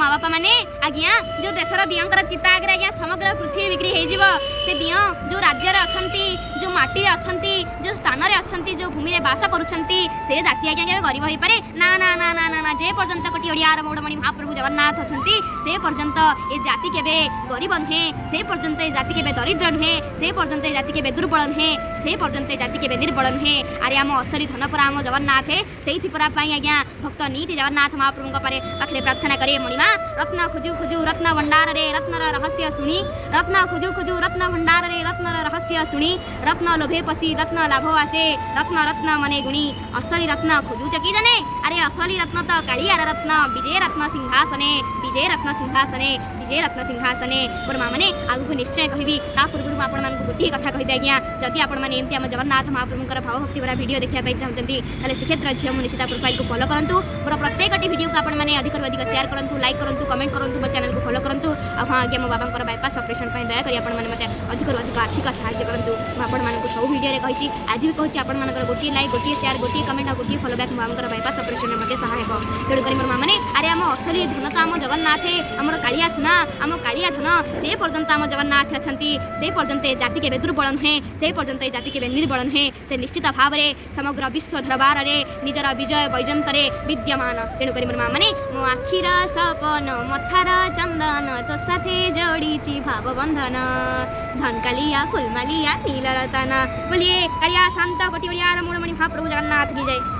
माँ बापा मैंने आज्ञा जो देशर दियंकर चिता आगे आज्ञा समग्र पृथ्वी बिक्री हो से दिय जो राज्य अच्छी जो माटी अच्छी जो स्थान में अच्छा जो भूमि में बास कर से जाति आज्ञा के गरीब हो पारे ना ना ना ना ना ना जे पर्यंत कोटी ओडियार मौड़मणि महाप्रभु जगन्नाथ अच्छा से पर्यंत ए जाति के गरीब नुहे से पर्यंत ए जाति के दरिद्र नुहे से पर्यंत ए जाति के दुर्बल नुहे से पर्यंत ए जाति के निर्बल नुहे अरे आम असली धनपरा आम जगन्नाथ से आज्ञा भक्त नीति जगन्नाथ महाप्रभु पाखे प्रार्थना करे मणिमा रत्न खुजु खुजु रत्न भंडार रे रत्न रहस्य शुणी रत्न खुजु खुजु रत्न भंडार रे रत्न रहस्य शुणी रत्न लोभे पशी रत्न लाभ आसे रत्न रत्न मने गुणी असली रत्न खुजु चकी जाने अरे असली रत्न तो कालियार रत्न विजय रत्न सिंहासने विजय रत्न सिंहासने विजय रत्न सिंहासने मोर माँ मैंने आगू निश्चय कहि पूर्व आपण मानक गोटे कथा कहि आज्ञा जदि आपण मैंने एमती आम जगन्नाथ महाप्रभुकर भावभक्ति भरा भिडियो देखा चाहते हैं श्रीक्षेत्र झील मु निश्चित प्रोफाइल को फॉलो करूँ मोर प्रत्येक भिडियो को आपने अधिक अधिक शेयर करूँ लाइक करूँ कमेंट करूँ मो चैनल को फॉलो करूँ हाँ आज्ञा मो बाबा बायपास ऑपरेशन दयाकोरी आपने मत अधिक अधिक आर्थिक साहाय्य करूँ आपण मानक सब भिडियो कही आज भी कहूँ आपण गोटे लाइक गोटे शेयर गोटे कमेंट और गोटे फॉलो बैक बाबा बायपास ऑपरेशन में सहायक तेणुक मोर माँ मैंने अरे आम असली धन तो आम जगन्नाथ आम कालिया सुना आम कालिया धन जे पर्यंत आम जगन्नाथ अच्छा से पर्यंत जाति के दुर्बल नुहे से पर्यंत जाति के निर्बल नुहे से निश्चित भाव में समग्र विश्व दरबार में निजर विजय वैजंतरे विद्यमान तेणुक मोर माँ मैंने मो आखिर सपन मथार चंदन तो साथे जोड़ी भाव बंधन धन कालिया फुलमालिया नील रतन बोलिए कालिया शांत कोटी ओडियार मूलमणि महाप्रभु जगन्नाथ की जय।